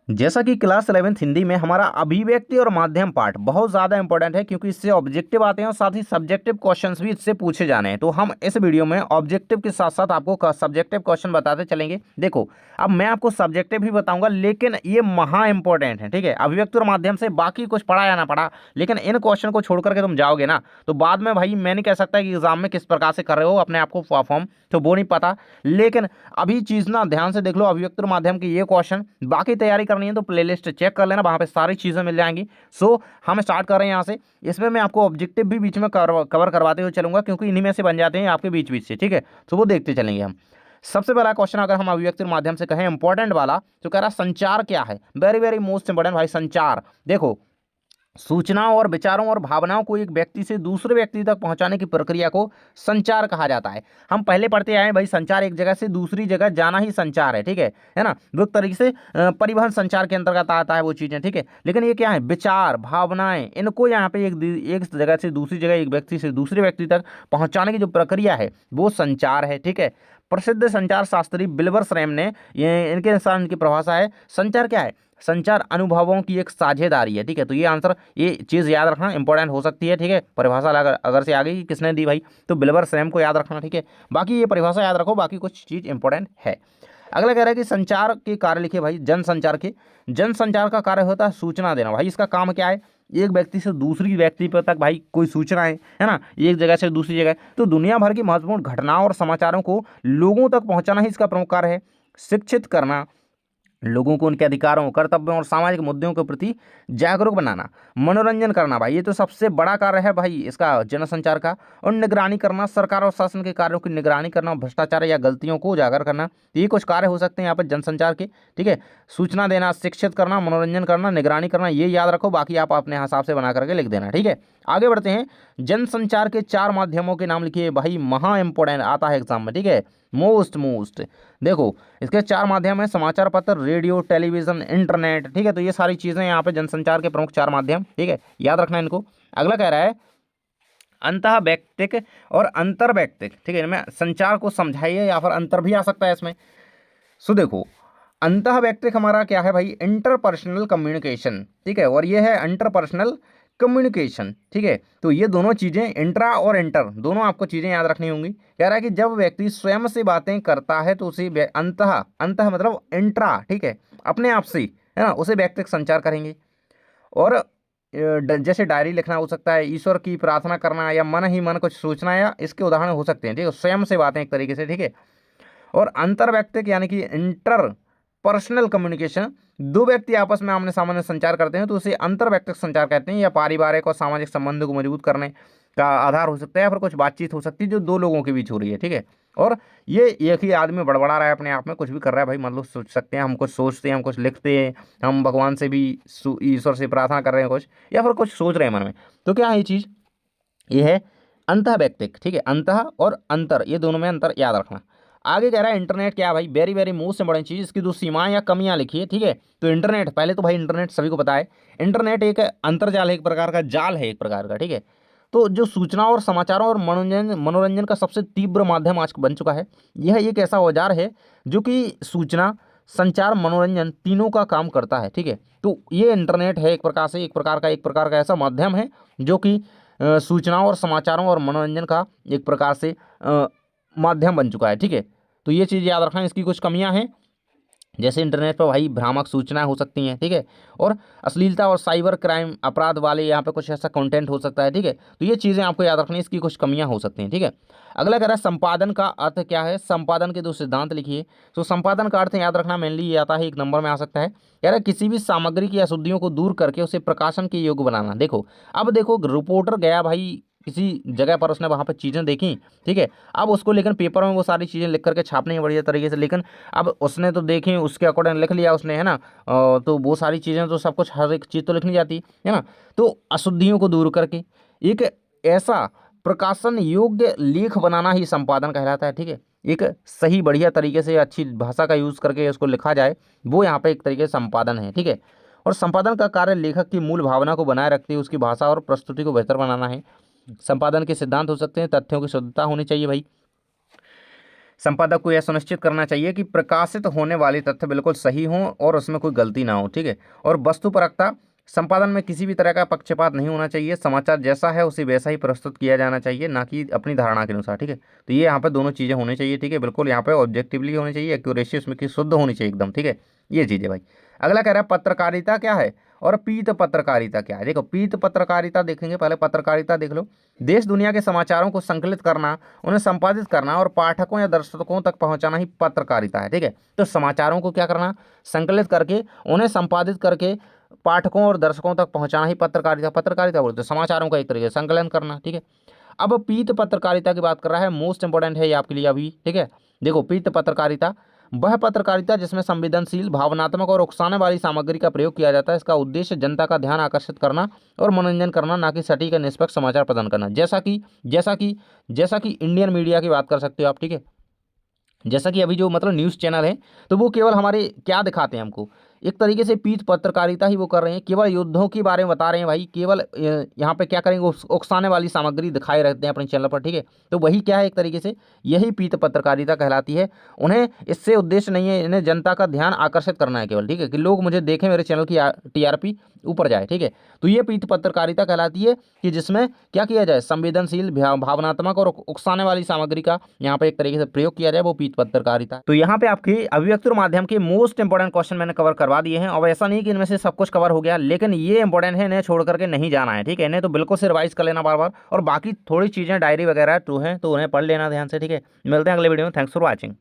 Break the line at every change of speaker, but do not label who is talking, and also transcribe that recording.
जैसा कि class 11th Hindi में हमारा अभिव्यक्ति और माध्यम पाठ बहुत ज़्यादा इंपॉर्टेंट है, क्योंकि इससे ऑब्जेक्टिव आते हैं और साथ ही सब्जेक्टिव क्वेश्चंस भी इससे पूछे जाने हैं। तो हम इस वीडियो में ऑब्जेक्टिव के साथ साथ आपको सब्जेक्टिव क्वेश्चन बताते चलेंगे। देखो, अब मैं आपको सब्जेक्टिव भी बताऊंगा, लेकिन ये महा इंपॉर्टेंट है। ठीक है, अभिव्यक्ति और माध्यम से बाकी कुछ पढ़ा या ना पढ़ा, लेकिन इन क्वेश्चन को छोड़ करके तुम जाओगे ना, तो बाद में भाई मैं नहीं कह सकता कि एग्जाम में किस प्रकार से कर रहे हो अपने आप को परफॉर्म, तो वो नहीं पता। लेकिन अभी चीज़ ना ध्यान से देख लो, अभिव्यक्ति और माध्यम की ये क्वेश्चन, बाकी तैयारी करनी है तो प्लेलिस्ट चेक कर लेना, वहाँ पे सारी चीज़ें मिल जाएंगी। सो हम स्टार्ट कर रहे हैं यहाँ से। इसमें मैं आपको ऑब्जेक्टिव भी बीच में कवर करवाते हुए चलूंगा, क्योंकि इन्हीं में से बन जाते हैं आपके बीच बीच से। ठीक है, तो वो देखते चलेंगे हम। सबसे पहला क्वेश्चन अगर हम अभिव्यक्ति और माध्यम से कहें इंपॉर्टेंट वाला, तो कह रहा संचार क्या है। वेरी वेरी मोस्ट इंपॉर्टेंट भाई, संचार। देखो, सूचनाओं और विचारों और भावनाओं को एक व्यक्ति से दूसरे व्यक्ति तक पहुंचाने की प्रक्रिया को संचार कहा जाता है। हम पहले पढ़ते आए हैं भाई, संचार एक जगह से दूसरी जगह जाना ही संचार है। ठीक है ना, वो एक तरीके से परिवहन संचार के अंतर्गत आता है वो चीजें। ठीक है, लेकिन ये क्या है, विचार भावनाएं, इनको यहाँ पे एक जगह से दूसरी जगह, एक व्यक्ति से दूसरे व्यक्ति तक पहुंचाने की जो प्रक्रिया है वो संचार है। ठीक है, प्रसिद्ध संचार शास्त्री विल्बर रैम ने ये इनके अनुसार इनकी परिभाषा है, संचार क्या है, संचार अनुभवों की एक साझेदारी है। ठीक है, तो ये आंसर, ये चीज़ याद रखना इंपॉर्टेंट हो सकती है। ठीक है, परिभाषा अगर से आगे किसने दी भाई, तो बिल्बर सैम को याद रखना। ठीक है, बाकी ये परिभाषा याद रखो, बाकी कुछ चीज़ इंपॉर्टेंट है। अगला कह रहा है कि संचार के कार्य लिखे भाई, जनसंचार के। जनसंचार का कार्य होता है सूचना देना। भाई इसका काम क्या है, एक व्यक्ति से दूसरी व्यक्ति पर तक भाई कोई सूचना है ना, एक जगह से दूसरी जगह, तो दुनिया भर की महत्वपूर्ण घटनाओं और समाचारों को लोगों तक पहुंचाना ही इसका प्रमुख कार्य है। शिक्षित करना, लोगों को उनके अधिकारों, कर्तव्यों और सामाजिक मुद्दों के प्रति जागरूक बनाना। मनोरंजन करना भाई, ये तो सबसे बड़ा कार्य है भाई इसका जनसंचार का। और निगरानी करना, सरकार और शासन के कार्यों की निगरानी करना, भ्रष्टाचार या गलतियों को उजागर करना। तो ये कुछ कार्य हो सकते हैं यहाँ पर जनसंचार के। ठीक है, सूचना देना, शिक्षित करना, मनोरंजन करना, निगरानी करना, ये याद रखो, बाकी आप अपने हिसाब से बना करके लिख देना। ठीक है, आगे बढ़ते हैं। जनसंचार के 4 माध्यमों के नाम लिखिए भाई, महा इंपॉर्टेंट आता है एग्जाम में। ठीक है, मोस्ट देखो, इसके 4 माध्यम है, समाचार पत्र, रेडियो, टेलीविजन, इंटरनेट। ठीक है, तो ये सारी चीजें यहाँ पे जनसंचार के प्रमुख 4 माध्यम। ठीक है, याद रखना इनको। अगला कह रहा है अंतः व्यक्तिक और अंतर व्यक्तिक। ठीक है, इनमें संचार को समझाइए, या फिर अंतर भी आ सकता है इसमें। सो देखो, अंतः व्यक्तिक हमारा क्या है भाई, इंटरपर्सनल कम्युनिकेशन। ठीक है, और ये है अंतरपर्सनल कम्युनिकेशन। ठीक है, तो ये दोनों चीज़ें, इंट्रा और इंटर, दोनों आपको चीज़ें याद रखनी होंगी। कह रहा है कि जब व्यक्ति स्वयं से बातें करता है तो उसे अंतः, अंतः मतलब इंट्रा, ठीक है, अपने आप से, है ना, उसे व्यक्तिगत संचार करेंगे। और जैसे डायरी लिखना हो सकता है, ईश्वर की प्रार्थना करना, या मन ही मन कुछ सोचना, या इसके उदाहरण हो सकते हैं। ठीक है, स्वयं से बातें एक तरीके से। ठीक है, और अंतर्व्यक्तिक यानी कि इंटर पर्सनल कम्युनिकेशन, दो व्यक्ति आपस में आमने सामने संचार करते हैं तो उसे अंतर्व्यक्तिक संचार कहते हैं। या पारिवारिक और सामाजिक संबंधों को मजबूत करने का आधार हो सकता है, या फिर कुछ बातचीत हो सकती है जो दो लोगों के बीच हो रही है। ठीक है, और ये एक ही आदमी बड़बड़ा रहा है अपने आप में, कुछ भी कर रहा है भाई, मतलब सोच सकते हैं, हम कुछ सोचते हैं, हम कुछ लिखते हैं, हम भगवान से भी, ईश्वर से प्रार्थना कर रहे हैं कुछ, या फिर कुछ सोच रहे हैं मन में, तो क्या है ये चीज़, ये है अंतः व्यक्तिक। ठीक है, अंतः और अंतर, ये दोनों में अंतर याद रखना। आगे कह रहा है इंटरनेट क्या है भाई, वेरी वेरी मोस्ट इंपॉर्टेंट चीज, इसकी 2 सीमाएं या कमियां लिखिए। ठीक है, तो इंटरनेट, पहले तो भाई इंटरनेट सभी को पता है, इंटरनेट एक अंतरजाल है, एक प्रकार का जाल है एक प्रकार का। ठीक है, तो जो सूचना और समाचारों और मनोरंजन मनोरंजन का सबसे तीव्र माध्यम आज बन चुका है। यह एक ऐसा औजार है जो कि सूचना, संचार, मनोरंजन तीनों का काम करता है। ठीक है, तो ये इंटरनेट है एक प्रकार से, एक प्रकार का ऐसा माध्यम है जो कि सूचनाओं और समाचारों और मनोरंजन का एक प्रकार से माध्यम बन चुका है। ठीक है, तो ये चीज़ याद रखना। इसकी कुछ कमियां हैं, जैसे इंटरनेट पर भाई भ्रामक सूचनाएं हो सकती हैं। ठीक है, और अश्लीलता और साइबर क्राइम अपराध वाले यहाँ पे कुछ ऐसा कंटेंट हो सकता है। ठीक है, तो ये चीज़ें आपको याद रखनी, इसकी कुछ कमियां हो सकती हैं। ठीक है, अगला कह रहा है संपादन का अर्थ क्या है, संपादन के 2 सिद्धांत लिखिए। तो संपादन का अर्थ याद रखना, मेनली ये आता है, 1 नंबर में आ सकता है। कह रहा है किसी भी सामग्री की अशुद्धियों को दूर करके उसे प्रकाशन के योग्य बनाना। देखो, अब देखो, रिपोर्टर गया भाई किसी जगह पर, उसने वहाँ पर चीज़ें देखी। ठीक है, अब उसको लेकिन पेपर में वो सारी चीज़ें लिख करके छापनी है बढ़िया तरीके से, लेकिन अब उसने तो देखी, उसके अकॉर्डिंग लिख लिया उसने, है ना, तो वो सारी चीज़ें तो सब कुछ, हर एक चीज़ तो लिखनी जाती है ना, तो अशुद्धियों को दूर करके एक ऐसा प्रकाशन योग्य लेख बनाना ही संपादन कहलाता है। ठीक है, एक सही बढ़िया तरीके से अच्छी भाषा का यूज़ करके उसको लिखा जाए, वो यहाँ पे एक तरीके से संपादन है। ठीक है, और संपादन का कार्य लेखक की मूल भावना को बनाए रखते हुए उसकी भाषा और प्रस्तुति को बेहतर बनाना है। संपादन के सिद्धांत हो सकते हैं, तथ्यों की शुद्धता होनी चाहिए भाई, संपादक को यह सुनिश्चित करना चाहिए कि प्रकाशित होने वाले तथ्य बिल्कुल सही हों और उसमें कोई गलती ना हो, ठीक है। और वस्तुपरकता, संपादन में किसी भी तरह का पक्षपात नहीं होना चाहिए, समाचार जैसा है उसे वैसा ही प्रस्तुत किया जाना चाहिए, ना कि अपनी धारणा के अनुसार, ठीक है। तो ये यहाँ पे दोनों चीज़ें होनी चाहिए, ठीक है, बिल्कुल यहाँ पे ऑब्जेक्टिवली होनी चाहिए, एक्यूरेसी उसमें की शुद्ध होनी चाहिए एकदम, ठीक है। ये चीज़ है भाई। अगला कह रहा है पत्रकारिता क्या है और पीत पत्रकारिता क्या है। देखो पीत पत्रकारिता देखेंगे, पहले पत्रकारिता देख लो। देश दुनिया के समाचारों को संकलित करना, उन्हें संपादित करना और पाठकों या दर्शकों तक पहुंचाना ही पत्रकारिता है, ठीक है। तो समाचारों को क्या करना, संकलित करके उन्हें संपादित करके पाठकों और दर्शकों तक पहुंचाना ही पत्रकारिता। पत्रकारिता बोलते हैं समाचारों का एक तरीके से संकलन करना, ठीक है। अब पीत पत्रकारिता की बात कर रहा है, मोस्ट इंपॉर्टेंट है ये आपके लिए अभी, ठीक है। देखो पीत पत्रकारिता वह पत्रकारिता जिसमें संवेदनशील, भावनात्मक और उकसाने वाली सामग्री का प्रयोग किया जाता है। इसका उद्देश्य जनता का ध्यान आकर्षित करना और मनोरंजन करना, ना कि सटीक और निष्पक्ष समाचार प्रदान करना। जैसा कि इंडियन मीडिया की बात कर सकते हो आप, ठीक है। जैसा कि अभी जो मतलब न्यूज़ चैनल है, तो वो केवल हमारे क्या दिखाते हैं हमको, एक तरीके से पीठ पत्रकारिता ही वो कर रहे हैं, केवल युद्धों के बारे में बता रहे हैं भाई, केवल यहाँ पे क्या करेंगे, उकसाने वाली सामग्री दिखाए रहते हैं अपने चैनल पर, ठीक है। तो वही क्या है, एक तरीके से यही पीठ पत्रकारिता कहलाती है। उन्हें इससे उद्देश्य नहीं है, इन्हें जनता का ध्यान आकर्षित करना है केवल, ठीक है, कि लोग मुझे देखें, मेरे चैनल की TRP ऊपर जाए, ठीक है। तो ये पीठ पत्रकारिता कहलाती है कि जिसमें क्या किया जाए, संवेदनशील, भावनात्मक और उकसाने वाली सामग्री का यहाँ पे एक तरीके से प्रयोग किया जाए, वो पीठ पत्रकारिता। तो यहाँ पे आपकी अभिव्यक्ति और माध्यम के मोस्ट इंपोर्टेंट क्वेश्चन मैंने कवर करवा दिए हैं। अब ऐसा नहीं कि इनमें से सब कुछ कवर हो गया, लेकिन ये इंपॉर्टेंट है, इन्हें छोड़ करके नहीं जाना है, ठीक है। इन्हें तो बिल्कुल से रिवाइज कर लेना बार बार, और बाकी थोड़ी चीज़ें डायरी वगैरह ट्रू हैं तो उन्हें पढ़ लेना ध्यान से, ठीक है। मिलते हैं अगले वीडियो में। Thanks for watching.